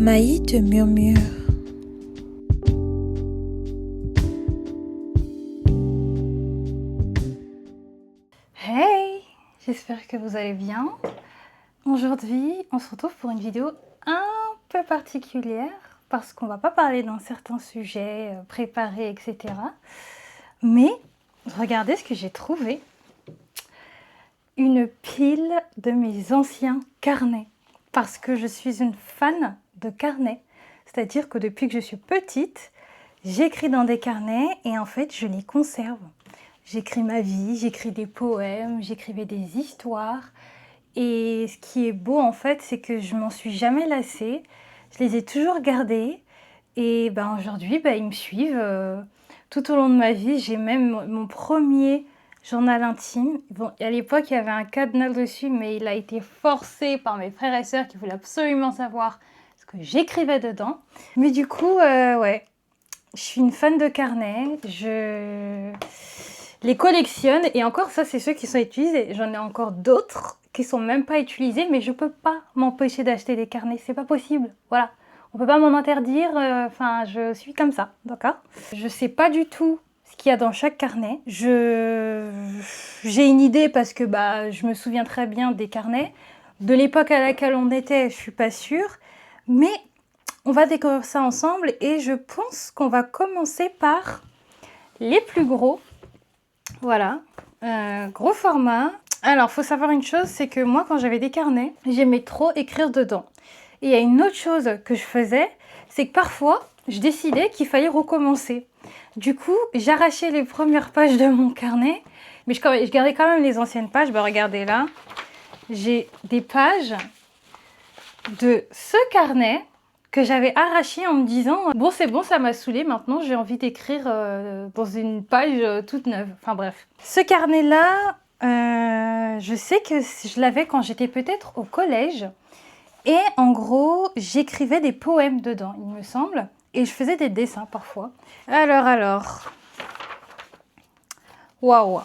Maï te murmure. Hey, j'espère que vous allez bien. Aujourd'hui, on se retrouve pour une vidéo un peu particulière parce qu'on va pas parler d'un certain sujet préparé, etc. Mais regardez ce que j'ai trouvé. Une pile de mes anciens carnets. Parce que je suis une fan de carnets. C'est-à-dire que depuis que je suis petite, j'écris dans des carnets et en fait, je les conserve. J'écris ma vie, j'écris des poèmes, j'écrivais des histoires. Et ce qui est beau en fait, c'est que je m'en suis jamais lassée. Je les ai toujours gardés. Et aujourd'hui, ils me suivent tout au long de ma vie. J'ai même mon premier journal intime. Bon, à l'époque, il y avait un cadenas dessus, mais il a été forcé par mes frères et sœurs qui voulaient absolument savoir ce que j'écrivais dedans. Mais du coup, ouais, je suis une fan de carnets. Je les collectionne. Et encore, ça, c'est ceux qui sont utilisés. J'en ai encore d'autres qui sont même pas utilisés, mais je peux pas m'empêcher d'acheter des carnets. C'est pas possible. Voilà. On peut pas m'en interdire. Enfin, je suis comme ça, d'accord ? Je sais pas du tout ce qu'il y a dans chaque carnet. J'ai une idée parce que je me souviens très bien des carnets. De l'époque à laquelle on était, je suis pas sûre. Mais on va découvrir ça ensemble et je pense qu'on va commencer par les plus gros. Voilà, gros format. Alors, faut savoir une chose, c'est que moi, quand j'avais des carnets, j'aimais trop écrire dedans. Et il y a une autre chose que je faisais, c'est que parfois, je décidais qu'il fallait recommencer. Du coup, j'arrachais les premières pages de mon carnet, mais je gardais quand même les anciennes pages. Regardez là, j'ai des pages de ce carnet que j'avais arraché en me disant « Bon, c'est bon, ça m'a saoulé, maintenant j'ai envie d'écrire dans une page toute neuve. » Enfin bref. Ce carnet-là, je sais que je l'avais quand j'étais peut-être au collège. Et en gros, j'écrivais des poèmes dedans, il me semble. Et je faisais des dessins parfois. Alors. Waouh.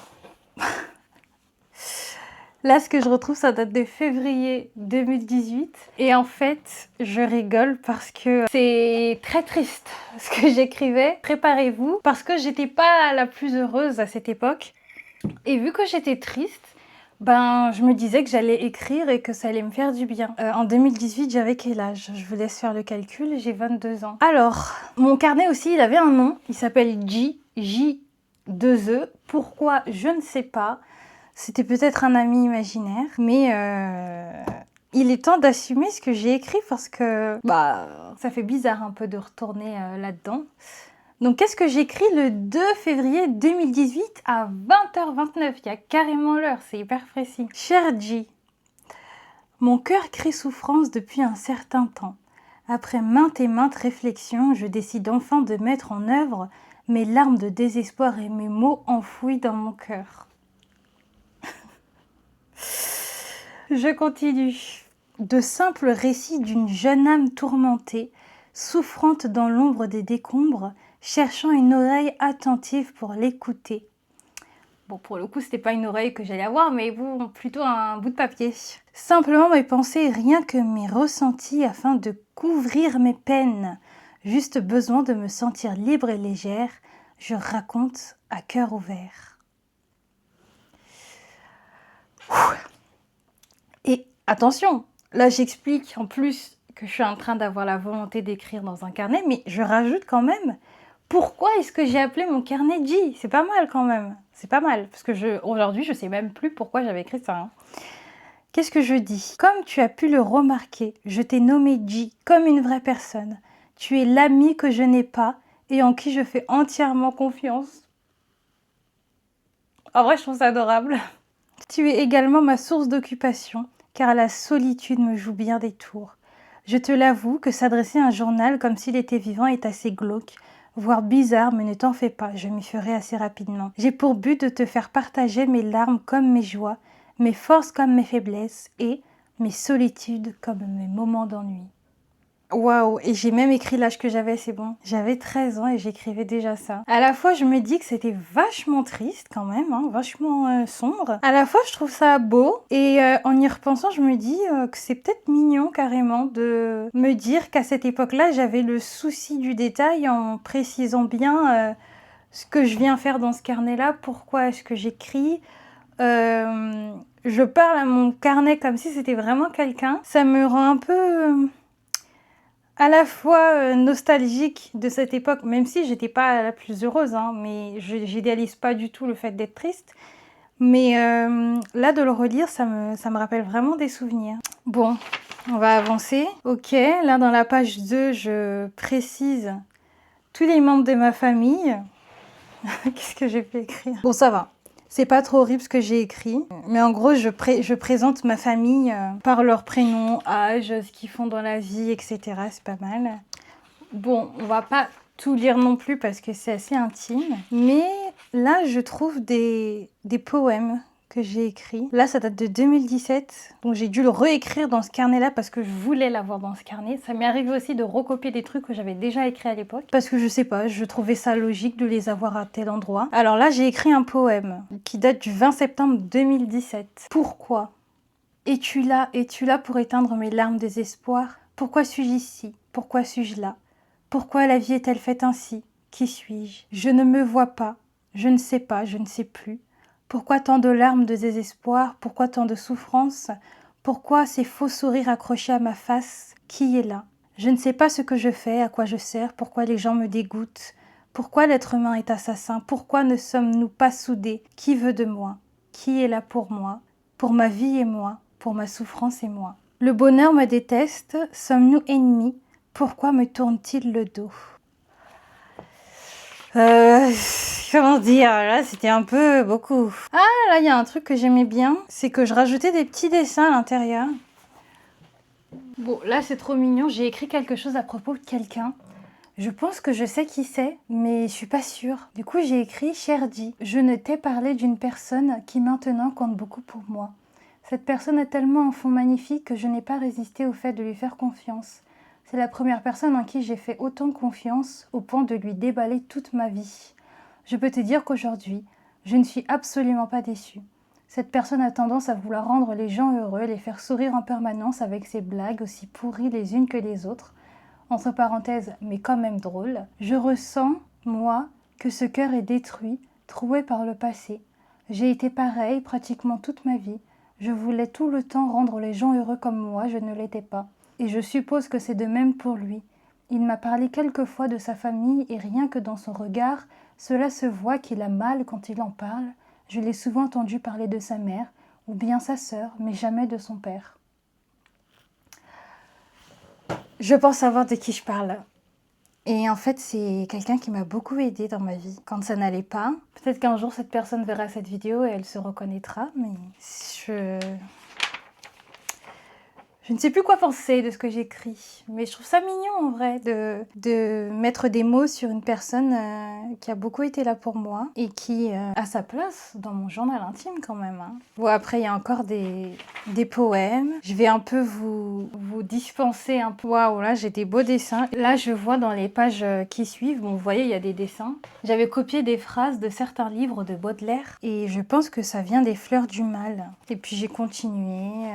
Là, ce que je retrouve, ça date de février 2018. Et en fait, je rigole parce que c'est très triste ce que j'écrivais. Préparez-vous, parce que j'étais pas la plus heureuse à cette époque. Et vu que j'étais triste, je me disais que j'allais écrire et que ça allait me faire du bien. En 2018, j'avais quel âge ? Je vous laisse faire le calcul, j'ai 22 ans. Alors, mon carnet aussi, il avait un nom. Il s'appelle J2E. Pourquoi ? Je ne sais pas. C'était peut-être un ami imaginaire. Mais il est temps d'assumer ce que j'ai écrit parce que ça fait bizarre un peu de retourner là-dedans. Donc, qu'est-ce que j'écris le 2 février 2018 à 20h29 ? Il y a carrément l'heure, c'est hyper précis. Cher J, mon cœur crie souffrance depuis un certain temps. Après maintes et maintes réflexions, je décide enfin de mettre en œuvre mes larmes de désespoir et mes mots enfouis dans mon cœur. Je continue. De simples récits d'une jeune âme tourmentée, souffrante dans l'ombre des décombres, cherchant une oreille attentive pour l'écouter. Bon, pour le coup, c'était pas une oreille que j'allais avoir, mais bon, plutôt un bout de papier. Simplement mes pensées, rien que mes ressentis, afin de couvrir mes peines. Juste besoin de me sentir libre et légère. Je raconte à cœur ouvert. Et attention, là j'explique en plus que je suis en train d'avoir la volonté d'écrire dans un carnet, mais je rajoute quand même pourquoi est-ce que j'ai appelé mon carnet J ? C'est pas mal quand même, c'est pas mal, parce que aujourd'hui je sais même plus pourquoi j'avais écrit ça. Qu'est-ce que je dis ? Comme tu as pu le remarquer, je t'ai nommé J comme une vraie personne. Tu es l'ami que je n'ai pas et en qui je fais entièrement confiance. En vrai, je trouve ça adorable. Tu es également ma source d'occupation, car la solitude me joue bien des tours. Je te l'avoue que s'adresser à un journal comme s'il était vivant est assez glauque, voire bizarre, mais ne t'en fais pas, je m'y ferai assez rapidement. J'ai pour but de te faire partager mes larmes comme mes joies, mes forces comme mes faiblesses et mes solitudes comme mes moments d'ennui. Waouh! Et j'ai même écrit l'âge que j'avais, c'est bon. J'avais 13 ans et j'écrivais déjà ça. À la fois, je me dis que c'était vachement triste quand même, hein, vachement sombre. À la fois, je trouve ça beau. Et en y repensant, je me dis que c'est peut-être mignon carrément de me dire qu'à cette époque-là, j'avais le souci du détail en précisant bien ce que je viens faire dans ce carnet-là, pourquoi est-ce que j'écris. Je parle à mon carnet comme si c'était vraiment quelqu'un. Ça me rend un peu à la fois nostalgique de cette époque, même si j'étais pas la plus heureuse, hein, mais j'idéalise pas du tout le fait d'être triste. Mais là, de le relire, ça me rappelle vraiment des souvenirs. Bon, on va avancer. Ok, là dans la page 2, je précise tous les membres de ma famille. Qu'est-ce que j'ai fait écrire? Bon, ça va. C'est pas trop horrible ce que j'ai écrit. Mais en gros, je présente ma famille par leur prénom, âge, ce qu'ils font dans la vie, etc. C'est pas mal. Bon, on va pas tout lire non plus parce que c'est assez intime. Mais là, je trouve des poèmes que j'ai écrits. Là, ça date de 2017. Donc, j'ai dû le réécrire dans ce carnet-là parce que je voulais l'avoir dans ce carnet. Ça m'est arrivé aussi de recopier des trucs que j'avais déjà écrits à l'époque. Parce que je sais pas, je trouvais ça logique de les avoir à tel endroit. Alors là, j'ai écrit un poème qui date du 20 septembre 2017. Pourquoi? Es-tu là pour éteindre mes larmes de désespoir? Pourquoi suis-je ici? Pourquoi suis-je là? Pourquoi la vie est-elle faite ainsi? Qui suis-je? Je ne me vois pas, je ne sais pas, je ne sais plus. Pourquoi tant de larmes de désespoir? Pourquoi tant de souffrance? Pourquoi ces faux sourires accrochés à ma face? Qui est là? Je ne sais pas ce que je fais, à quoi je sers, pourquoi les gens me dégoûtent. Pourquoi l'être humain est assassin? Pourquoi ne sommes-nous pas soudés? Qui veut de moi? Qui est là pour moi? Pour ma vie et moi, pour ma souffrance et moi. Le bonheur me déteste, sommes-nous ennemis? Pourquoi me tourne-t-il le dos? Comment dire, là c'était un peu beaucoup. Ah, là il y a un truc que j'aimais bien, c'est que je rajoutais des petits dessins à l'intérieur. Bon, là c'est trop mignon, j'ai écrit quelque chose à propos de quelqu'un. Je pense que je sais qui c'est, mais je suis pas sûre. Du coup j'ai écrit « Cher Di, je ne t'ai parlé d'une personne qui maintenant compte beaucoup pour moi. Cette personne est tellement un fond magnifique que je n'ai pas résisté au fait de lui faire confiance. C'est la première personne en qui j'ai fait autant confiance au point de lui déballer toute ma vie. Je peux te dire qu'aujourd'hui, je ne suis absolument pas déçue. Cette personne a tendance à vouloir rendre les gens heureux, les faire sourire en permanence avec ses blagues aussi pourries les unes que les autres. Entre parenthèses, mais quand même drôle. Je ressens, moi, que ce cœur est détruit, troué par le passé. J'ai été pareil pratiquement toute ma vie. Je voulais tout le temps rendre les gens heureux comme moi, je ne l'étais pas. Et je suppose que c'est de même pour lui. Il m'a parlé quelquefois de sa famille et rien que dans son regard, cela se voit qu'il a mal quand il en parle. Je l'ai souvent entendu parler de sa mère, ou bien sa sœur, mais jamais de son père. Je pense savoir de qui je parle. Et en fait, c'est quelqu'un qui m'a beaucoup aidée dans ma vie. Quand ça n'allait pas, peut-être qu'un jour cette personne verra cette vidéo et elle se reconnaîtra, mais je ne sais plus quoi penser de ce que j'écris, mais je trouve ça mignon en vrai de mettre des mots sur une personne qui a beaucoup été là pour moi et qui a sa place dans mon journal intime quand même. Hein. Bon, après il y a encore des poèmes. Je vais un peu vous dispenser un peu. Waouh, là j'ai des beaux dessins. Là je vois dans les pages qui suivent, bon vous voyez il y a des dessins. J'avais copié des phrases de certains livres de Baudelaire et je pense que ça vient des Fleurs du Mal. Et puis j'ai continué...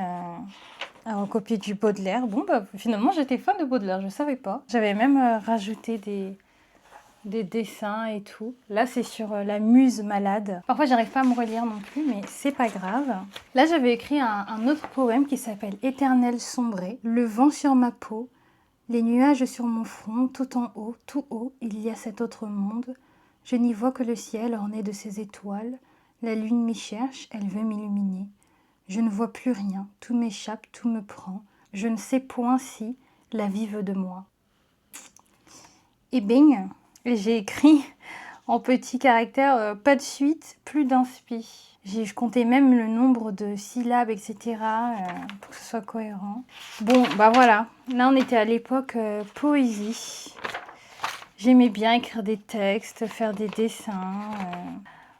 à recopier du Baudelaire. Bon, bah, finalement, j'étais fan de Baudelaire, je savais pas. J'avais même rajouté des dessins et tout. Là, c'est sur la muse malade. Parfois, j'arrive pas à me relire non plus, mais c'est pas grave. Là, j'avais écrit un autre poème qui s'appelle « Éternel sombré ». Le vent sur ma peau, les nuages sur mon front, tout en haut, tout haut, il y a cet autre monde. Je n'y vois que le ciel orné de ses étoiles. La lune m'y cherche, elle veut m'illuminer. Je ne vois plus rien, tout m'échappe, tout me prend. Je ne sais point si la vie veut de moi. Et bing, j'ai écrit en petits caractères, pas de suite, plus d'inspi. Je comptais même le nombre de syllabes, etc. Pour que ce soit cohérent. Bon, bah voilà, là on était à l'époque poésie. J'aimais bien écrire des textes, faire des dessins...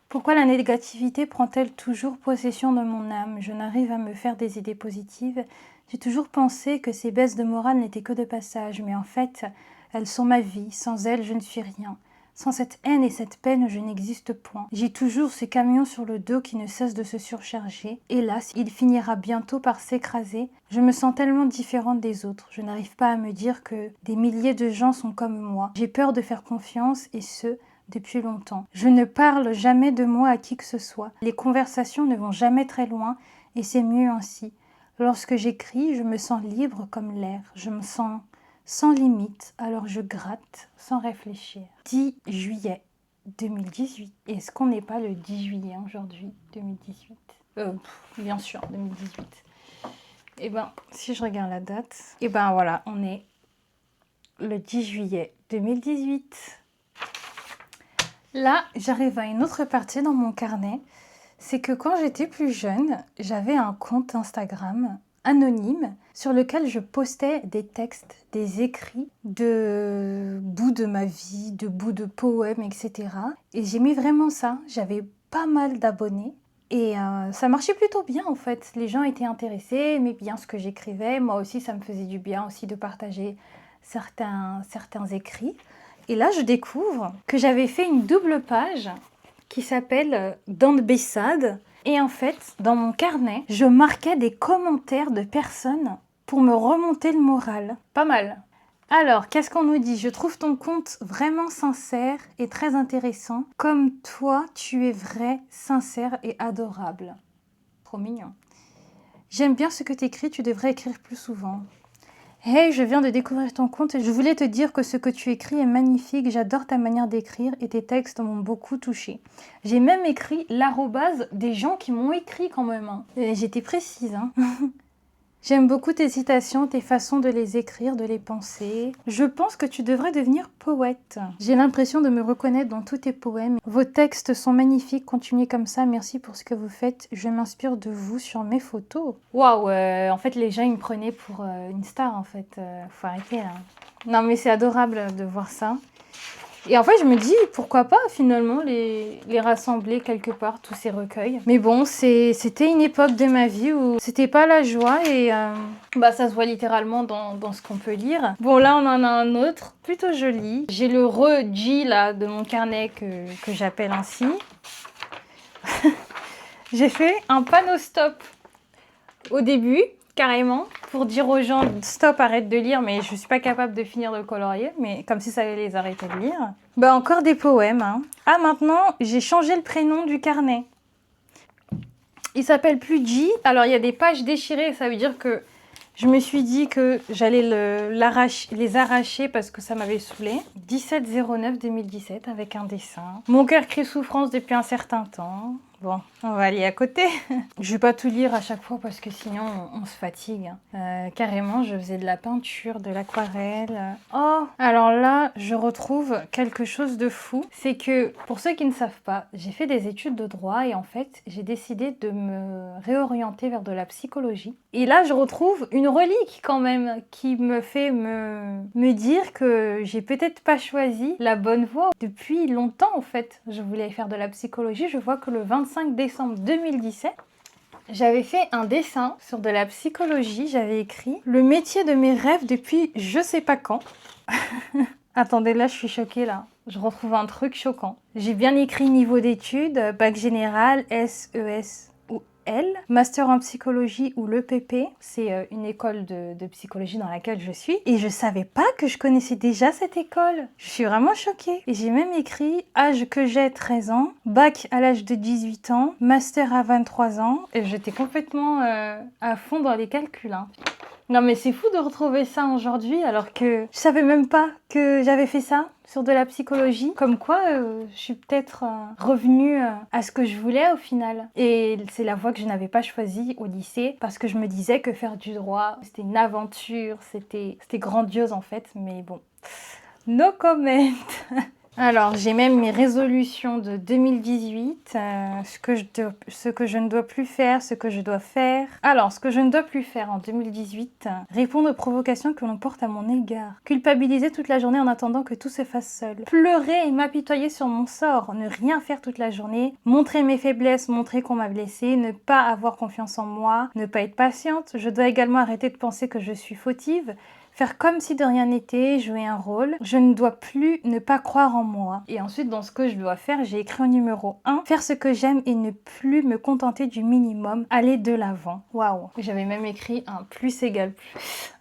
Pourquoi la négativité prend-elle toujours possession de mon âme? Je n'arrive à me faire des idées positives. J'ai toujours pensé que ces baisses de morale n'étaient que de passage, mais en fait, elles sont ma vie. Sans elles, je ne suis rien. Sans cette haine et cette peine, je n'existe point. J'ai toujours ce camion sur le dos qui ne cesse de se surcharger. Hélas, il finira bientôt par s'écraser. Je me sens tellement différente des autres. Je n'arrive pas à me dire que des milliers de gens sont comme moi. J'ai peur de faire confiance, et ce, depuis longtemps. Je ne parle jamais de moi à qui que ce soit. Les conversations ne vont jamais très loin, et c'est mieux ainsi. Lorsque j'écris, je me sens libre comme l'air. Je me sens sans limite, alors je gratte sans réfléchir. 10 juillet 2018. Est-ce qu'on n'est pas le 10 juillet aujourd'hui, 2018 Bien sûr, 2018. Et ben, si je regarde la date, et ben voilà, on est le 10 juillet 2018. Là, j'arrive à une autre partie dans mon carnet. C'est que quand j'étais plus jeune, j'avais un compte Instagram anonyme sur lequel je postais des textes, des écrits de bouts de ma vie, de bouts de poèmes, etc. Et j'aimais vraiment ça. J'avais pas mal d'abonnés. Et ça marchait plutôt bien en fait. Les gens étaient intéressés, aimaient bien ce que j'écrivais. Moi aussi, ça me faisait du bien aussi de partager certains écrits. Et là, je découvre que j'avais fait une double page qui s'appelle Dans de Bessade. Et en fait, dans mon carnet, je marquais des commentaires de personnes pour me remonter le moral. Pas mal. Alors, qu'est-ce qu'on nous dit? Je trouve ton compte vraiment sincère et très intéressant. Comme toi, tu es vrai, sincère et adorable. Trop mignon. J'aime bien ce que tu écris, tu devrais écrire plus souvent. Hey, je viens de découvrir ton compte et je voulais te dire que ce que tu écris est magnifique. J'adore ta manière d'écrire et tes textes m'ont beaucoup touchée. J'ai même écrit l'arrobase des gens qui m'ont écrit quand même. Hein. J'étais précise. Hein. J'aime beaucoup tes citations, tes façons de les écrire, de les penser. Je pense que tu devrais devenir poète. J'ai l'impression de me reconnaître dans tous tes poèmes. Vos textes sont magnifiques, continuez comme ça, merci pour ce que vous faites. Je m'inspire de vous sur mes photos. Waouh, en fait les gens ils me prenaient pour une star en fait. Faut arrêter là. Non mais c'est adorable de voir ça. Et en fait, je me dis, pourquoi pas finalement les rassembler quelque part, tous ces recueils. Mais bon, c'était une époque de ma vie où c'était pas la joie et ça se voit littéralement dans ce qu'on peut lire. Bon, là, on en a un autre, plutôt joli. J'ai le re-G là de mon carnet que j'appelle ainsi. J'ai fait un panneau stop au début. Carrément, pour dire aux gens stop, arrête de lire, mais je suis pas capable de finir de le colorier, mais comme si ça allait les arrêter de lire. Bah encore des poèmes. Hein. Ah maintenant, j'ai changé le prénom du carnet. Il s'appelle plus G. Alors il y a des pages déchirées, ça veut dire que je me suis dit que j'allais les arracher parce que ça m'avait saoulé. 17/09/2017 avec un dessin. Mon cœur crie souffrance depuis un certain temps. Bon, on va aller à côté. Je vais pas tout lire à chaque fois parce que sinon on se fatigue. Carrément, je faisais de la peinture, de l'aquarelle. Oh, alors là, je retrouve quelque chose de fou. C'est que, pour ceux qui ne savent pas, j'ai fait des études de droit et en fait, j'ai décidé de me réorienter vers de la psychologie. Et là, je retrouve une relique quand même qui me fait me dire que j'ai peut-être pas choisi la bonne voie. Depuis longtemps, en fait, je voulais faire de la psychologie. Je vois que le 25 décembre 2017, j'avais fait un dessin sur de la psychologie. J'avais écrit « Le métier de mes rêves depuis je sais pas quand ». Attendez, là, je suis choquée, là. Je retrouve un truc choquant. J'ai bien écrit niveau d'études, bac général, SES ou L, master en psychologie ou l'EPP. C'est une école de psychologie dans laquelle je suis. Et je savais pas que je connaissais déjà cette école. Je suis vraiment choquée. Et j'ai même écrit âge que j'ai 13 ans, bac à l'âge de 18 ans, master à 23 ans. Et j'étais complètement à fond dans les calculs. Hein. Non mais c'est fou de retrouver ça aujourd'hui alors que je savais même pas que j'avais fait ça sur de la psychologie. Comme quoi je suis peut-être revenue à ce que je voulais au final. Et c'est la voie que je n'avais pas choisie au lycée parce que je me disais que faire du droit c'était une aventure, c'était grandiose en fait. Mais bon, no comment. Alors, j'ai même mes résolutions de 2018, ce que je ne dois plus faire, ce que je dois faire. Alors, ce que je ne dois plus faire en 2018, répondre aux provocations que l'on porte à mon égard. Culpabiliser toute la journée en attendant que tout se fasse seul. Pleurer et m'apitoyer sur mon sort. Ne rien faire toute la journée. Montrer mes faiblesses, montrer qu'on m'a blessée. Ne pas avoir confiance en moi. Ne pas être patiente. Je dois également arrêter de penser que je suis fautive. Faire comme si de rien n'était, jouer un rôle. Je ne dois plus ne pas croire en moi. Et ensuite, dans ce que je dois faire, j'ai écrit en numéro 1, faire ce que j'aime et ne plus me contenter du minimum, aller de l'avant. Waouh. J'avais même écrit un plus égale plus.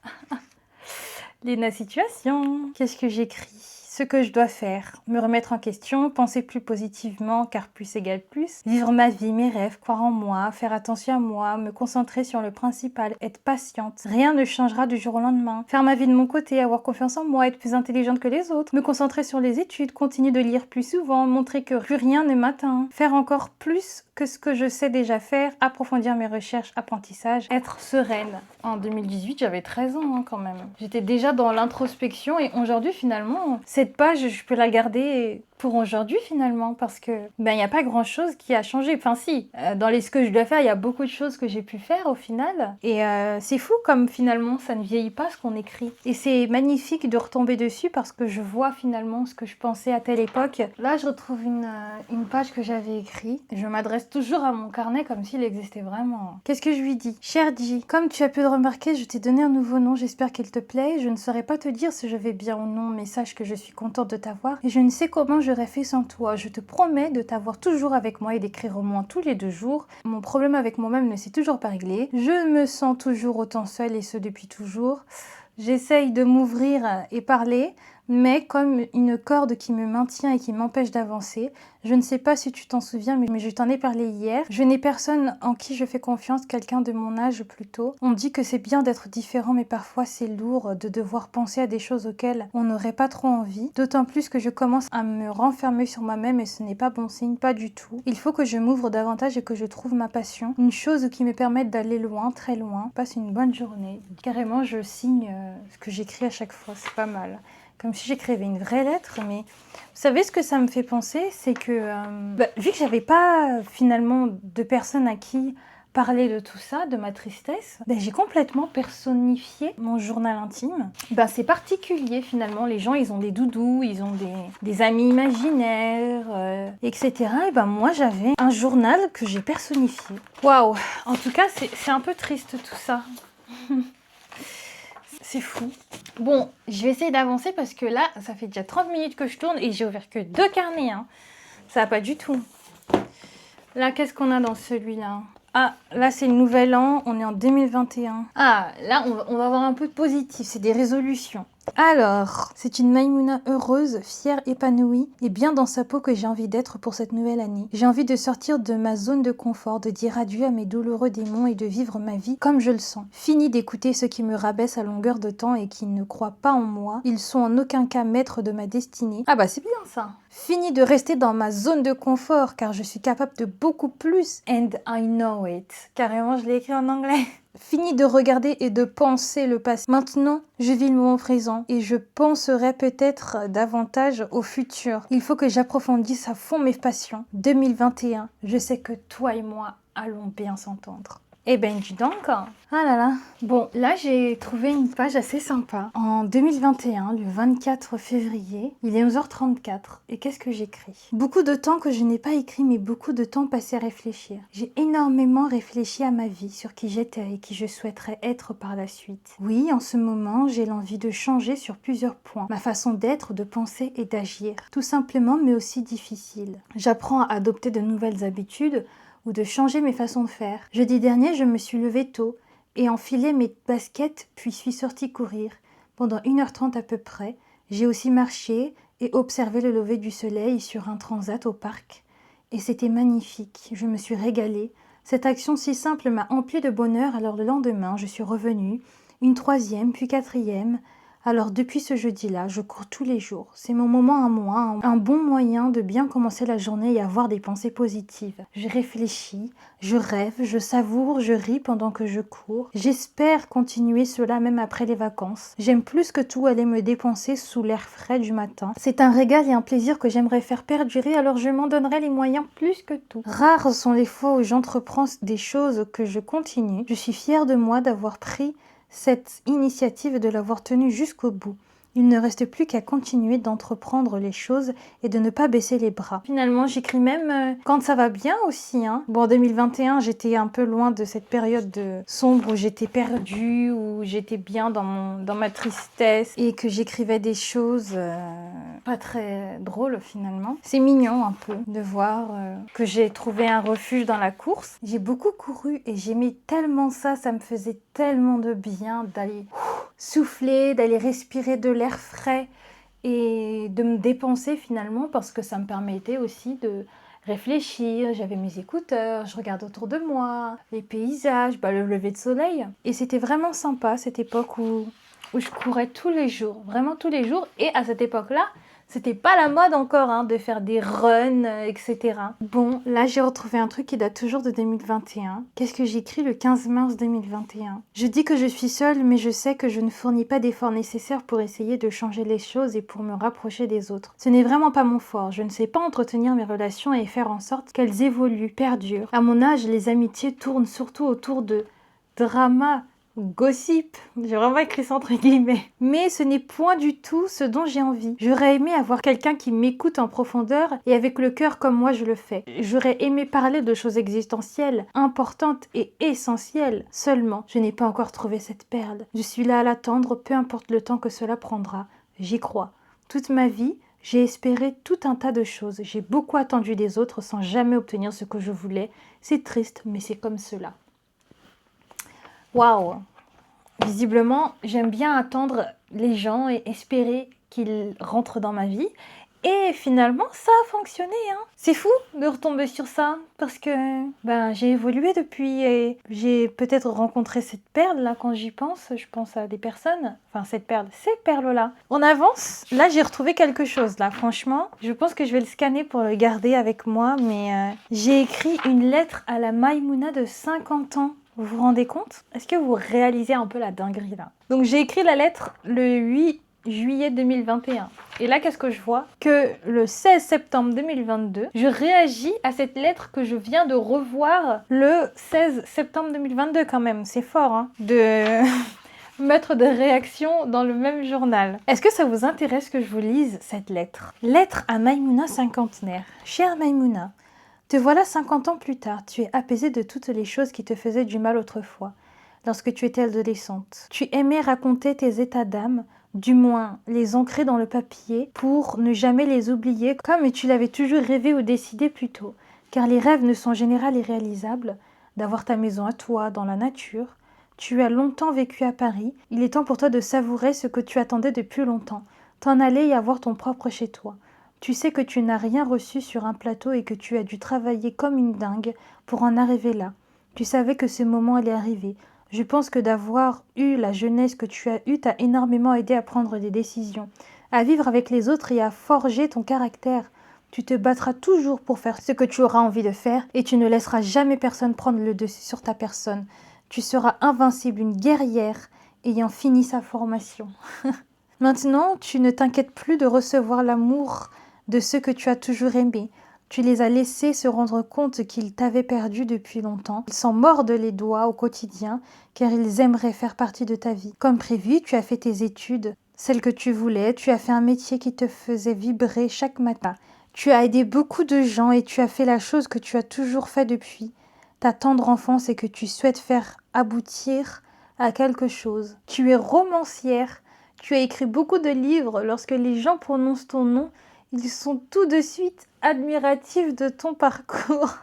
Léna Situation. Qu'est-ce que j'écris? Ce que je dois faire, me remettre en question, penser plus positivement car plus égale plus, vivre ma vie, mes rêves, croire en moi, faire attention à moi, me concentrer sur le principal, être patiente. Rien ne changera du jour au lendemain. Faire ma vie de mon côté, avoir confiance en moi, être plus intelligente que les autres, me concentrer sur les études, continuer de lire plus souvent, montrer que plus rien ne m'atteint, faire encore plus que ce que je sais déjà faire, approfondir mes recherches, apprentissage, être sereine. En 2018, j'avais 13 ans quand même. J'étais déjà dans l'introspection et aujourd'hui finalement, cette page, je peux la garder pour aujourd'hui finalement parce que il n'y a pas grand chose qui a changé. Enfin si, dans les ce que je dois faire, il y a beaucoup de choses que j'ai pu faire au final. Et c'est fou comme finalement ça ne vieillit pas ce qu'on écrit. Et c'est magnifique de retomber dessus parce que je vois finalement ce que je pensais à telle époque. Là, je retrouve une page que j'avais écrite. Je m'adresse toujours à mon carnet comme s'il existait vraiment. Qu'est-ce que je lui dis? Cher J, comme tu as pu le remarquer, je t'ai donné un nouveau nom. J'espère qu'il te plaît. Je ne saurais pas te dire si je vais bien ou non, mais sache que je suis contente de t'avoir. Et je ne sais comment j'aurais fait sans toi. Je te promets de t'avoir toujours avec moi et d'écrire au moins tous les 2 jours. Mon problème avec moi-même ne s'est toujours pas réglé. Je me sens toujours autant seule et ce depuis toujours. J'essaye de m'ouvrir et parler, mais comme une corde qui me maintient et qui m'empêche d'avancer. Je ne sais pas si tu t'en souviens, mais je t'en ai parlé hier. Je n'ai personne en qui je fais confiance, quelqu'un de mon âge plutôt. On dit que c'est bien d'être différent, mais parfois c'est lourd de devoir penser à des choses auxquelles on n'aurait pas trop envie. D'autant plus que je commence à me renfermer sur moi-même et ce n'est pas bon signe, pas du tout. Il faut que je m'ouvre davantage et que je trouve ma passion. Une chose qui me permette d'aller loin, très loin. Passe une bonne journée. Carrément, je signe ce que j'écris à chaque fois, c'est pas mal. Comme si j'écrivais une vraie lettre, mais vous savez ce que ça me fait penser, c'est que vu que j'avais pas finalement de personnes à qui parler de tout ça, de ma tristesse, j'ai complètement personnifié mon journal intime. C'est particulier finalement, les gens ils ont des doudous, ils ont des amis imaginaires, etc. Et moi j'avais un journal que j'ai personnifié. Waouh. En tout cas c'est un peu triste tout ça. C'est fou. Bon, je vais essayer d'avancer parce que là, ça fait déjà 30 minutes que je tourne et j'ai ouvert que 2 carnets. Ça va pas du tout. Là, qu'est-ce qu'on a dans celui-là? Ah, là, c'est le nouvel an. On est en 2021. Ah, là, on va avoir un peu de positif. C'est des résolutions. Alors, c'est une Maïmouna heureuse, fière, épanouie et bien dans sa peau que j'ai envie d'être pour cette nouvelle année. J'ai envie de sortir de ma zone de confort, de dire adieu à mes douloureux démons et de vivre ma vie comme je le sens. Fini d'écouter ceux qui me rabaissent à longueur de temps et qui ne croient pas en moi. Ils sont en aucun cas maîtres de ma destinée. Ah c'est bien ça. Fini de rester dans ma zone de confort car je suis capable de beaucoup plus. And I know it. Carrément, je l'ai écrit en anglais. Fini de regarder et de penser le passé. Maintenant, je vis le moment présent et je penserai peut-être davantage au futur. Il faut que j'approfondisse à fond mes passions. 2021, je sais que toi et moi allons bien s'entendre. Eh ben dis donc. Ah là là. Bon, là j'ai trouvé une page assez sympa. En 2021, le 24 février, il est 11h34. Et qu'est-ce que j'écris? Beaucoup de temps que je n'ai pas écrit, mais beaucoup de temps passé à réfléchir. J'ai énormément réfléchi à ma vie, sur qui j'étais et qui je souhaiterais être par la suite. Oui, en ce moment, j'ai l'envie de changer sur plusieurs points. Ma façon d'être, de penser et d'agir. Tout simplement, mais aussi difficile. J'apprends à adopter de nouvelles habitudes, ou de changer mes façons de faire. Jeudi dernier, je me suis levée tôt et enfilé mes baskets, puis suis sortie courir. Pendant 1h30 à peu près, j'ai aussi marché et observé le lever du soleil sur un transat au parc. Et c'était magnifique, je me suis régalée. Cette action si simple m'a emplie de bonheur, alors le lendemain, je suis revenue, une 3e, puis 4e, Alors depuis ce jeudi-là, je cours tous les jours. C'est mon moment à moi, un bon moyen de bien commencer la journée et avoir des pensées positives. Je réfléchis, je rêve, je savoure, je ris pendant que je cours. J'espère continuer cela même après les vacances. J'aime plus que tout aller me dépenser sous l'air frais du matin. C'est un régal et un plaisir que j'aimerais faire perdurer, alors je m'en donnerai les moyens plus que tout. Rares sont les fois où j'entreprends des choses que je continue. Je suis fière de moi d'avoir pris cette initiative et de l'avoir tenue jusqu'au bout. Il ne reste plus qu'à continuer d'entreprendre les choses et de ne pas baisser les bras. Finalement, j'écris même quand ça va bien aussi. Bon, en 2021, j'étais un peu loin de cette période sombre où j'étais perdue, où j'étais bien dans ma tristesse et que j'écrivais des choses pas très drôles finalement. C'est mignon un peu de voir que j'ai trouvé un refuge dans la course. J'ai beaucoup couru et j'aimais tellement ça, ça me faisait tellement de bien d'aller souffler, d'aller respirer de l'air frais et de me dépenser finalement parce que ça me permettait aussi de réfléchir. J'avais mes écouteurs, je regarde autour de moi, les paysages, le lever de soleil. Et c'était vraiment sympa cette époque où je courais tous les jours, vraiment tous les jours. Et à cette époque-là, c'était pas la mode encore de faire des runs, etc. Bon, là j'ai retrouvé un truc qui date toujours de 2021. Qu'est-ce que j'écris le 15 mars 2021 ? Je dis que je suis seule, mais je sais que je ne fournis pas d'efforts nécessaires pour essayer de changer les choses et pour me rapprocher des autres. Ce n'est vraiment pas mon fort. Je ne sais pas entretenir mes relations et faire en sorte qu'elles évoluent, perdurent. À mon âge, les amitiés tournent surtout autour de drama, gossip, j'ai vraiment écrit ça entre guillemets. Mais ce n'est point du tout ce dont j'ai envie. J'aurais aimé avoir quelqu'un qui m'écoute en profondeur et avec le cœur comme moi je le fais. J'aurais aimé parler de choses existentielles, importantes et essentielles. Seulement, je n'ai pas encore trouvé cette perle. Je suis là à l'attendre, peu importe le temps que cela prendra. J'y crois. Toute ma vie, j'ai espéré tout un tas de choses. J'ai beaucoup attendu des autres sans jamais obtenir ce que je voulais. C'est triste, mais c'est comme cela. Waouh! Visiblement, j'aime bien attendre les gens et espérer qu'ils rentrent dans ma vie. Et finalement, ça a fonctionné. C'est fou de retomber sur ça parce que j'ai évolué depuis et j'ai peut-être rencontré cette perle là quand j'y pense. Je pense à des personnes, ces perles-là. On avance. Là, j'ai retrouvé quelque chose là. Franchement, je pense que je vais le scanner pour le garder avec moi. Mais j'ai écrit une lettre à la Maïmouna de 50 ans. Vous vous rendez compte? Est-ce que vous réalisez un peu la dinguerie là? Donc j'ai écrit la lettre le 8 juillet 2021. Et là, qu'est-ce que je vois? Que le 16 septembre 2022, je réagis à cette lettre que je viens de revoir le 16 septembre 2022 quand même. C'est fort de mettre des réactions dans le même journal. Est-ce que ça vous intéresse que je vous lise cette lettre? Lettre à Maïmouna cinquantenaire. Chère Maïmouna, te voilà 50 ans plus tard, tu es apaisée de toutes les choses qui te faisaient du mal autrefois, lorsque tu étais adolescente. Tu aimais raconter tes états d'âme, du moins les ancrer dans le papier pour ne jamais les oublier comme tu l'avais toujours rêvé ou décidé plus tôt. Car les rêves ne sont en général irréalisables, d'avoir ta maison à toi, dans la nature. Tu as longtemps vécu à Paris, il est temps pour toi de savourer ce que tu attendais depuis longtemps, t'en aller et avoir ton propre chez toi. Tu sais que tu n'as rien reçu sur un plateau et que tu as dû travailler comme une dingue pour en arriver là. Tu savais que ce moment allait arriver. Je pense que d'avoir eu la jeunesse que tu as eue t'a énormément aidé à prendre des décisions, à vivre avec les autres et à forger ton caractère. Tu te battras toujours pour faire ce que tu auras envie de faire et tu ne laisseras jamais personne prendre le dessus sur ta personne. Tu seras invincible, une guerrière ayant fini sa formation. Maintenant, tu ne t'inquiètes plus de recevoir l'amour de ceux que tu as toujours aimés. Tu les as laissés se rendre compte qu'ils t'avaient perdu depuis longtemps. Ils s'en mordent les doigts au quotidien car ils aimeraient faire partie de ta vie. Comme prévu, tu as fait tes études, celles que tu voulais. Tu as fait un métier qui te faisait vibrer chaque matin. Tu as aidé beaucoup de gens et tu as fait la chose que tu as toujours fait depuis ta tendre enfance et que tu souhaites faire aboutir à quelque chose. Tu es romancière. Tu as écrit beaucoup de livres. Lorsque les gens prononcent ton nom, ils sont tout de suite admiratifs de ton parcours.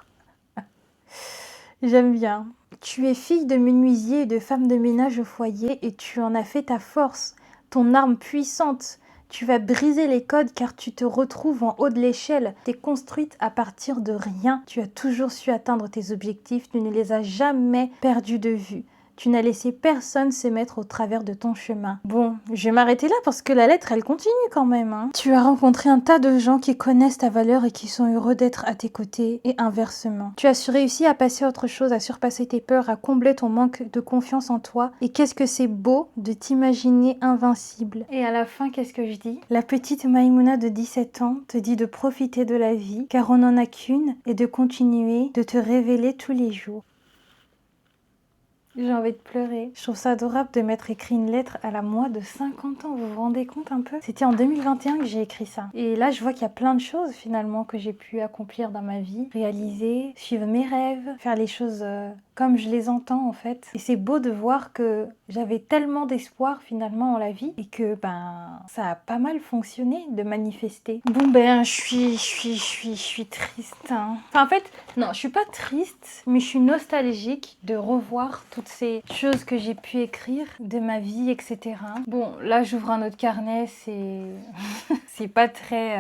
J'aime bien. Tu es fille de menuisier et de femme de ménage au foyer et tu en as fait ta force, ton arme puissante. Tu vas briser les codes car tu te retrouves en haut de l'échelle. Tu es construite à partir de rien. Tu as toujours su atteindre tes objectifs. Tu ne les as jamais perdus de vue. Tu n'as laissé personne se mettre au travers de ton chemin. Bon, je vais m'arrêter là parce que la lettre, elle continue quand même. Hein. Tu as rencontré un tas de gens qui connaissent ta valeur et qui sont heureux d'être à tes côtés et inversement. Tu as réussi à passer à autre chose, à surpasser tes peurs, à combler ton manque de confiance en toi. Et qu'est-ce que c'est beau de t'imaginer invincible. Et à la fin, qu'est-ce que je dis? La petite Maïmouna de 17 ans te dit de profiter de la vie, car on n'en a qu'une, et de continuer de te révéler tous les jours. J'ai envie de pleurer. Je trouve ça adorable de m'être écrit une lettre à la moi de 50 ans. Vous vous rendez compte un peu? C'était en 2021 que j'ai écrit ça. Et là, je vois qu'il y a plein de choses finalement que j'ai pu accomplir dans ma vie. Réaliser, suivre mes rêves, faire les choses comme je les entends en fait. Et c'est beau de voir que j'avais tellement d'espoir finalement en la vie et que ça a pas mal fonctionné de manifester. Bon je suis triste. Hein. Enfin en fait, non, je suis pas triste, mais je suis nostalgique de revoir toutes ces choses que j'ai pu écrire de ma vie, etc. Bon, là j'ouvre un autre carnet, c'est pas très...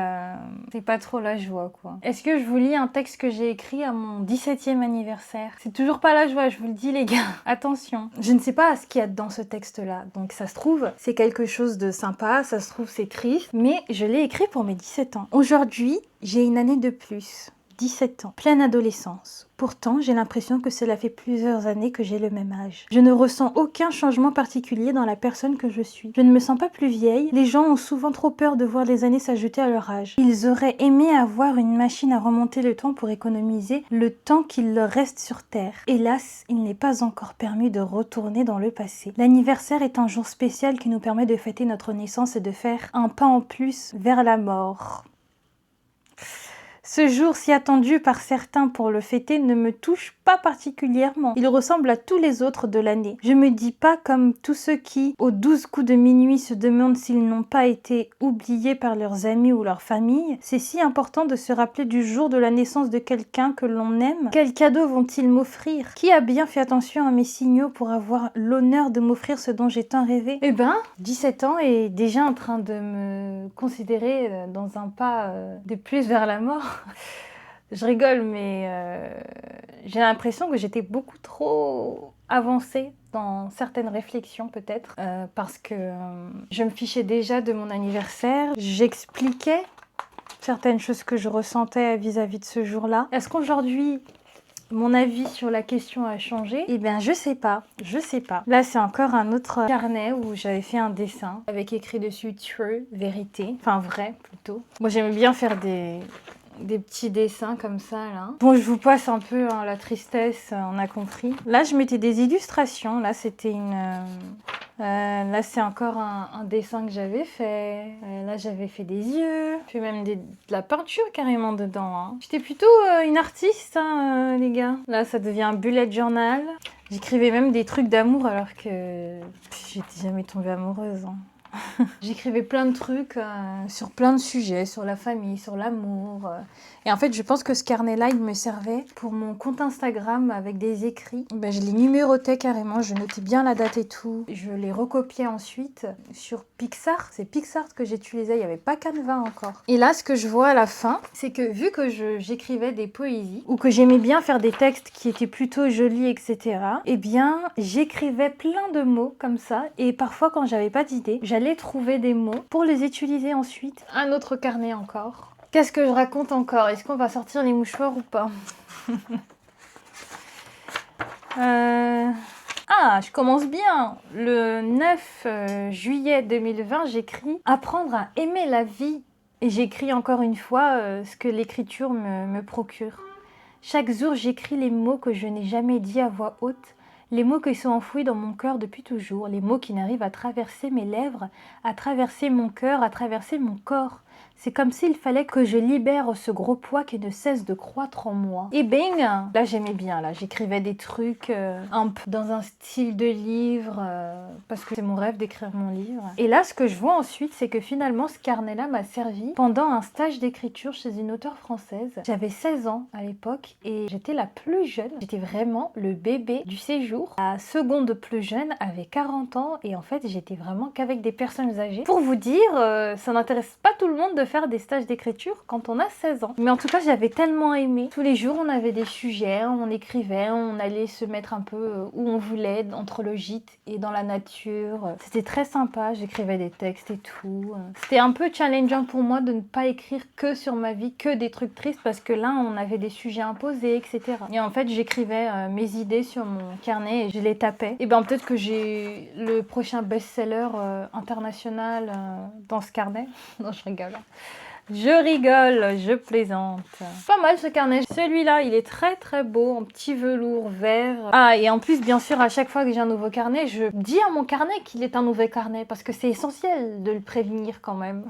c'est pas trop la joie quoi. Est-ce que je vous lis un texte que j'ai écrit à mon 17e anniversaire? C'est toujours pas la joie, je vous le dis les gars. Attention. Je ne sais pas ce qu'il y a dans ce texte-là. Donc ça se trouve, c'est quelque chose de sympa, ça se trouve c'est triste, mais je l'ai écrit pour mes 17 ans. Aujourd'hui, j'ai une année de plus. 17 ans, pleine adolescence. Pourtant, j'ai l'impression que cela fait plusieurs années que j'ai le même âge. Je ne ressens aucun changement particulier dans la personne que je suis. Je ne me sens pas plus vieille. Les gens ont souvent trop peur de voir les années s'ajouter à leur âge. Ils auraient aimé avoir une machine à remonter le temps pour économiser le temps qu'il leur reste sur Terre. Hélas, il n'est pas encore permis de retourner dans le passé. L'anniversaire est un jour spécial qui nous permet de fêter notre naissance et de faire un pas en plus vers la mort. Ce jour si attendu par certains pour le fêter ne me touche pas particulièrement. Il ressemble à tous les autres de l'année. Je me dis pas comme tous ceux qui, aux 12 coups de minuit, se demandent s'ils n'ont pas été oubliés par leurs amis ou leur famille. C'est si important de se rappeler du jour de la naissance de quelqu'un que l'on aime. Quels cadeaux vont-ils m'offrir? Qui a bien fait attention à mes signaux pour avoir l'honneur de m'offrir ce dont j'ai tant rêvé? 17 ans et déjà en train de me considérer dans un pas de plus vers la mort. Je rigole, mais j'ai l'impression que j'étais beaucoup trop avancée dans certaines réflexions peut-être, parce que je me fichais déjà de mon anniversaire. J'expliquais certaines choses que je ressentais vis-à-vis de ce jour-là. Est-ce qu'aujourd'hui, mon avis sur la question a changé? Eh bien, je sais pas. Là, c'est encore un autre carnet où j'avais fait un dessin avec écrit dessus « True », vérité. Enfin, vrai, plutôt. Moi, j'aimais bien faire des petits dessins comme ça, là. Bon, je vous passe un peu la tristesse, on a compris. Là, je mettais des illustrations. Là, c'était là, c'est encore un dessin que j'avais fait. Là, j'avais fait des yeux. J'ai fait même de la peinture carrément dedans. Hein. J'étais plutôt une artiste, hein, les gars. Là, ça devient un bullet journal. J'écrivais même des trucs d'amour alors que j'étais jamais tombée amoureuse. Hein. J'écrivais plein de trucs sur plein de sujets, sur la famille, sur l'amour. Et en fait, je pense que ce carnet-là, il me servait pour mon compte Instagram avec des écrits. Je les numérotais carrément, je notais bien la date et tout. Je les recopiais ensuite sur Pixar. C'est Pixar que j'utilisais, il n'y avait pas Canva encore. Et là, ce que je vois à la fin, c'est que vu que j'écrivais des poésies, ou que j'aimais bien faire des textes qui étaient plutôt jolis, etc., eh bien, j'écrivais plein de mots comme ça. Et parfois, quand j'avais pas d'idée, j'allais trouver des mots pour les utiliser ensuite. Un autre carnet encore. Qu'est-ce que je raconte encore? Est-ce qu'on va sortir les mouchoirs ou pas? Ah, je commence bien. Le 9 juillet 2020, j'écris « Apprendre à aimer la vie ». Et j'écris encore une fois ce que l'écriture me procure. Chaque jour, j'écris les mots que je n'ai jamais dit à voix haute. Les mots qui sont enfouis dans mon cœur depuis toujours, les mots qui n'arrivent à traverser mes lèvres, à traverser mon cœur, à traverser mon corps. C'est comme s'il fallait que je libère ce gros poids qui ne cesse de croître en moi. Et bing! Là, j'aimais bien, là. J'écrivais des trucs un peu dans un style de livre, parce que c'est mon rêve d'écrire mon livre. Et là, ce que je vois ensuite, c'est que finalement, ce carnet-là m'a servi pendant un stage d'écriture chez une auteure française. J'avais 16 ans à l'époque et j'étais la plus jeune. J'étais vraiment le bébé du séjour. jours. La seconde plus jeune avait 40 ans et en fait j'étais vraiment qu'avec des personnes âgées. Pour vous dire, ça n'intéresse pas tout le monde de faire des stages d'écriture quand on a 16 ans. Mais en tout cas j'avais tellement aimé. Tous les jours on avait des sujets, on écrivait, on allait se mettre un peu où on voulait, entre le gîte et dans la nature. C'était très sympa, j'écrivais des textes et tout. C'était un peu challengeant pour moi de ne pas écrire que sur ma vie, que des trucs tristes parce que là on avait des sujets imposés, etc. Et en fait j'écrivais mes idées sur mon carnet et je les tapais. Et ben peut-être que j'ai le prochain best-seller international dans ce carnet. Non, je rigole. Je rigole, je plaisante. Pas mal ce carnet. Celui-là, il est très très beau, en petit velours vert. Ah, et en plus, bien sûr, à chaque fois que j'ai un nouveau carnet, je dis à mon carnet qu'il est un nouveau carnet parce que c'est essentiel de le prévenir quand même.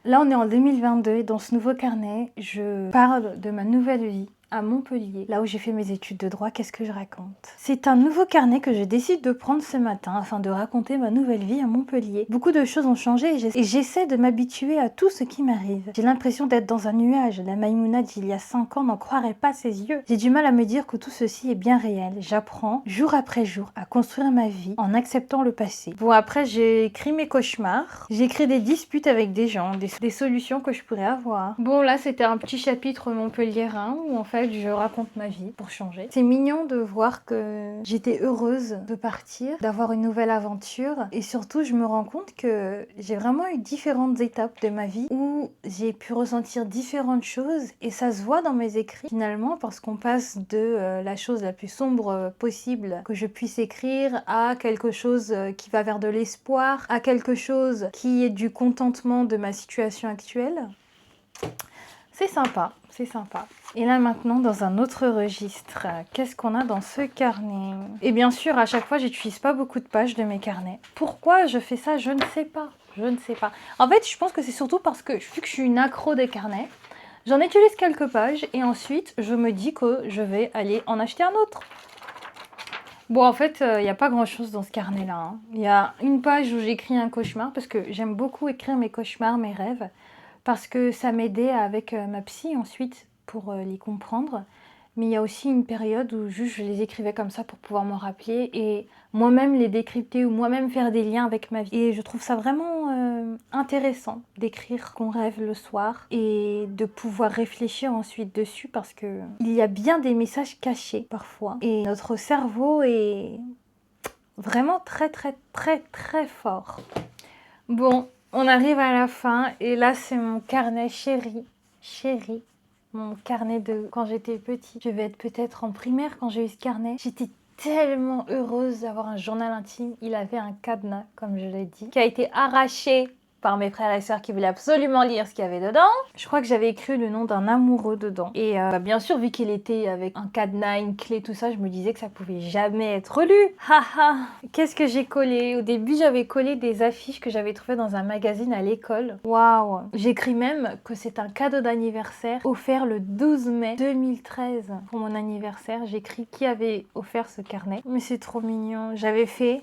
Là, on est en 2022 et dans ce nouveau carnet, je parle de ma nouvelle vie à Montpellier, là où j'ai fait mes études de droit. Qu'est-ce que je raconte? C'est un nouveau carnet que je décide de prendre ce matin afin de raconter ma nouvelle vie à Montpellier. Beaucoup de choses ont changé et j'essaie de m'habituer à tout ce qui m'arrive. J'ai l'impression d'être dans un nuage. La Maïmouna d'il y a 5 ans n'en croirait pas ses yeux. J'ai du mal à me dire que tout ceci est bien réel. J'apprends jour après jour à construire ma vie en acceptant le passé. Bon, après j'ai écrit mes cauchemars. J'ai écrit des disputes avec des gens, des solutions que je pourrais avoir. Bon, là c'était un petit chapitre montpelliérain où en fait je raconte ma vie pour changer. C'est mignon de voir que j'étais heureuse de partir, d'avoir une nouvelle aventure et surtout je me rends compte que j'ai vraiment eu différentes étapes de ma vie où j'ai pu ressentir différentes choses et ça se voit dans mes écrits finalement parce qu'on passe de la chose la plus sombre possible que je puisse écrire à quelque chose qui va vers de l'espoir, à quelque chose qui est du contentement de ma situation actuelle. C'est sympa, c'est sympa. Et là maintenant, dans un autre registre, qu'est-ce qu'on a dans ce carnet? Et bien sûr, à chaque fois, j'utilise pas beaucoup de pages de mes carnets. Pourquoi je fais ça? Je ne sais pas. Je ne sais pas. En fait, je pense que c'est surtout parce que, vu que je suis une accro des carnets, j'en utilise quelques pages et ensuite, je me dis que je vais aller en acheter un autre. Bon, en fait, il n'y a pas grand-chose dans ce carnet-là. Il y a une page où j'écris un cauchemar parce que j'aime beaucoup écrire mes cauchemars, mes rêves. Parce que ça m'aidait avec ma psy ensuite pour les comprendre. Mais il y a aussi une période où juste je les écrivais comme ça pour pouvoir m'en rappeler et moi-même les décrypter ou moi-même faire des liens avec ma vie. Et je trouve ça vraiment intéressant d'écrire qu'on rêve le soir et de pouvoir réfléchir ensuite dessus parce que il y a bien des messages cachés parfois. Et notre cerveau est vraiment très très très très fort. Bon. On arrive à la fin et là c'est mon carnet chéri, mon carnet de quand j'étais petite. Je vais être peut-être en primaire quand j'ai eu ce carnet. J'étais tellement heureuse d'avoir un journal intime. Il avait un cadenas, comme je l'ai dit, qui a été arraché par mes frères et sœurs qui voulaient absolument lire ce qu'il y avait dedans. Je crois que j'avais écrit le nom d'un amoureux dedans. Et bien sûr, vu qu'il était avec un cadenas, une clé, tout ça, je me disais que ça pouvait jamais être lu. Haha. Qu'est-ce que j'ai collé? Au début, j'avais collé des affiches que j'avais trouvées dans un magazine à l'école. Waouh. J'écris même que c'est un cadeau d'anniversaire offert le 12 mai 2013 pour mon anniversaire. J'écris qui avait offert ce carnet. Mais c'est trop mignon. J'avais fait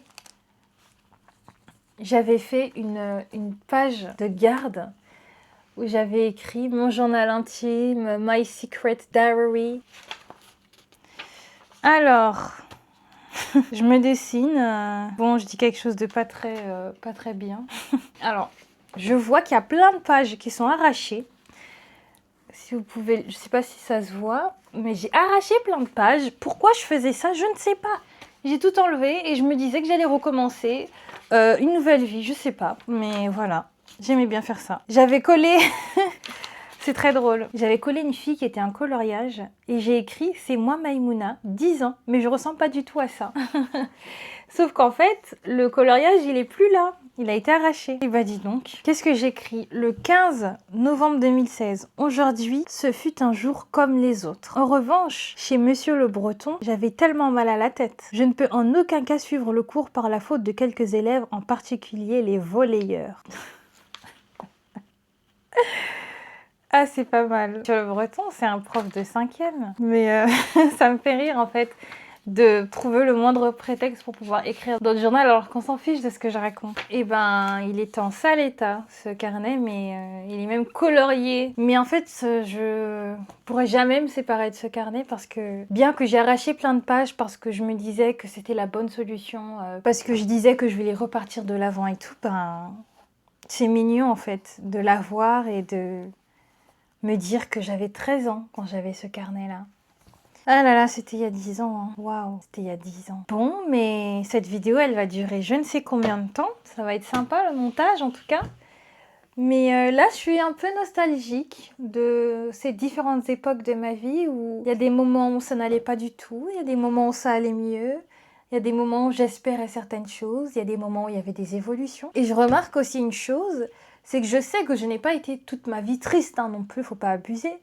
une page de garde où j'avais écrit mon journal intime, My Secret Diary. Alors, je me dessine. Bon, je dis quelque chose de pas très bien. Alors, je vois qu'il y a plein de pages qui sont arrachées. Si vous pouvez, je sais pas si ça se voit, mais j'ai arraché plein de pages. Pourquoi je faisais ça? Je ne sais pas. J'ai tout enlevé et je me disais que j'allais recommencer une nouvelle vie, je sais pas. Mais voilà, j'aimais bien faire ça. J'avais collé, c'est très drôle, j'avais collé une fille qui était un coloriage et j'ai écrit « C'est moi Maïmouna, 10 ans », mais je ressemble pas du tout à ça. Sauf qu'en fait, le coloriage, il est plus là. Il a été arraché. Et bah dis donc, qu'est-ce que j'écris? Le 15 novembre 2016. Aujourd'hui, ce fut un jour comme les autres. En revanche, chez Monsieur le Breton, j'avais tellement mal à la tête. Je ne peux en aucun cas suivre le cours par la faute de quelques élèves, en particulier les volleyeurs. Ah, c'est pas mal. Monsieur le Breton, c'est un prof de 5e. Mais ça me fait rire en fait. de trouver le moindre prétexte pour pouvoir écrire dans le journal alors qu'on s'en fiche de ce que je raconte. Et ben, il est en sale état, ce carnet, mais il est même colorié. Mais en fait, je pourrais jamais me séparer de ce carnet parce que, bien que j'ai arraché plein de pages parce que je me disais que c'était la bonne solution, parce que je disais que je voulais repartir de l'avant et tout, ben, c'est mignon en fait de l'avoir et de me dire que j'avais 13 ans quand j'avais ce carnet-là. Ah là là, c'était il y a 10 ans, hein. Waouh, c'était il y a 10 ans. Bon, mais cette vidéo, elle va durer je ne sais combien de temps. Ça va être sympa, le montage, en tout cas. Mais là, je suis un peu nostalgique de ces différentes époques de ma vie où il y a des moments où ça n'allait pas du tout, il y a des moments où ça allait mieux, il y a des moments où j'espérais certaines choses, il y a des moments où il y avait des évolutions. Et je remarque aussi une chose, c'est que je sais que je n'ai pas été toute ma vie triste, hein, non plus, faut pas abuser.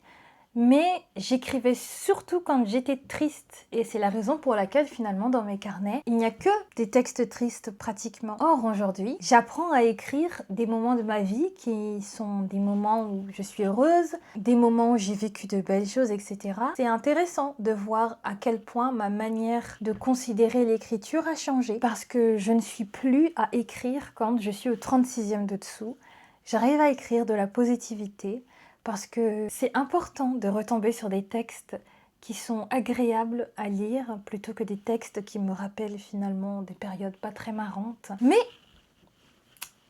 Mais j'écrivais surtout quand j'étais triste et c'est la raison pour laquelle finalement dans mes carnets, il n'y a que des textes tristes pratiquement. Or aujourd'hui, j'apprends à écrire des moments de ma vie qui sont des moments où je suis heureuse, des moments où j'ai vécu de belles choses, etc. C'est intéressant de voir à quel point ma manière de considérer l'écriture a changé parce que je ne suis plus à écrire quand je suis au 36e de dessous. J'arrive à écrire de la positivité, parce que c'est important de retomber sur des textes qui sont agréables à lire plutôt que des textes qui me rappellent finalement des périodes pas très marrantes. Mais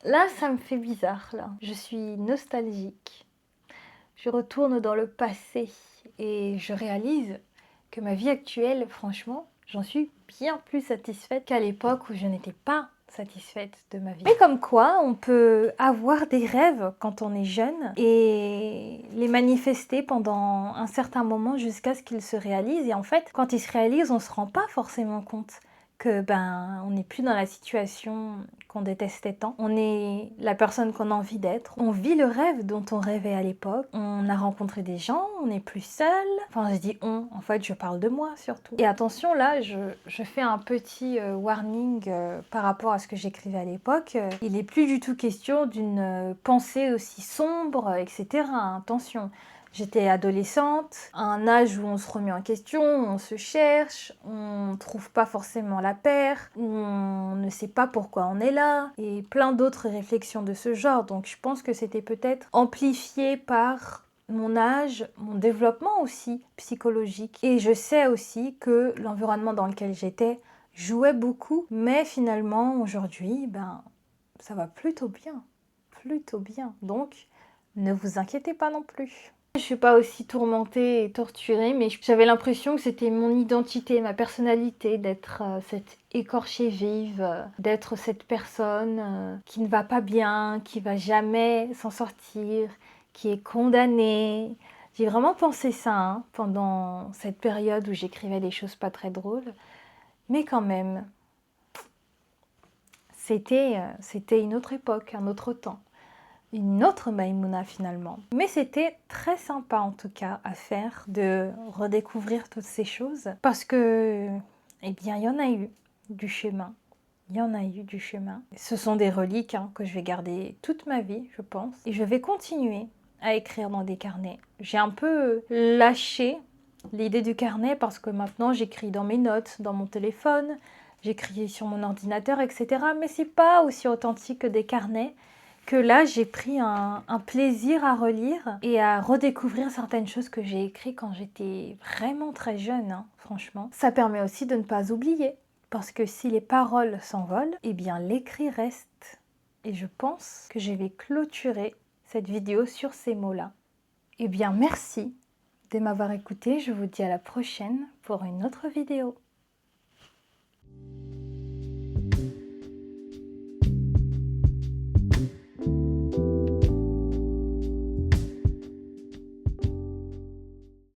là, ça me fait bizarre, là. Je suis nostalgique. Je retourne dans le passé et je réalise que ma vie actuelle, franchement, j'en suis bien plus satisfaite qu'à l'époque où je n'étais pas satisfaite de ma vie. Mais comme quoi, on peut avoir des rêves quand on est jeune et les manifester pendant un certain moment jusqu'à ce qu'ils se réalisent. Et en fait, quand ils se réalisent, on ne se rend pas forcément compte que on n'est plus dans la situation qu'on détestait tant. On est la personne qu'on a envie d'être. On vit le rêve dont on rêvait à l'époque. On a rencontré des gens, on n'est plus seul. Enfin, je dis on, en fait, je parle de moi surtout. Et attention, là, je fais un petit warning par rapport à ce que j'écrivais à l'époque. Il n'est plus du tout question d'une pensée aussi sombre, etc. Attention. J'étais adolescente, à un âge où on se remet en question, on se cherche, on ne trouve pas forcément la paire, on ne sait pas pourquoi on est là, et plein d'autres réflexions de ce genre. Donc je pense que c'était peut-être amplifié par mon âge, mon développement aussi psychologique. Et je sais aussi que l'environnement dans lequel j'étais jouait beaucoup, mais finalement aujourd'hui, ça va plutôt bien, plutôt bien. Donc ne vous inquiétez pas non plus. Je suis pas aussi tourmentée et torturée, mais j'avais l'impression que c'était mon identité, ma personnalité, d'être cette écorchée vive, d'être cette personne qui ne va pas bien, qui va jamais s'en sortir, qui est condamnée. J'ai vraiment pensé ça pendant cette période où j'écrivais des choses pas très drôles, mais quand même, c'était une autre époque, un autre temps. Une autre Maïmouna finalement. Mais c'était très sympa en tout cas à faire de redécouvrir toutes ces choses parce que, eh bien, il y en a eu du chemin. Il y en a eu du chemin. Ce sont des reliques que je vais garder toute ma vie, je pense. Et je vais continuer à écrire dans des carnets. J'ai un peu lâché l'idée du carnet parce que maintenant j'écris dans mes notes, dans mon téléphone, j'écris sur mon ordinateur, etc. Mais c'est pas aussi authentique que des carnets. Que là, j'ai pris un plaisir à relire et à redécouvrir certaines choses que j'ai écrites quand j'étais vraiment très jeune, franchement. Ça permet aussi de ne pas oublier, parce que si les paroles s'envolent, eh bien l'écrit reste. Et je pense que je vais clôturer cette vidéo sur ces mots-là. Eh bien, merci de m'avoir écouté. Je vous dis à la prochaine pour une autre vidéo.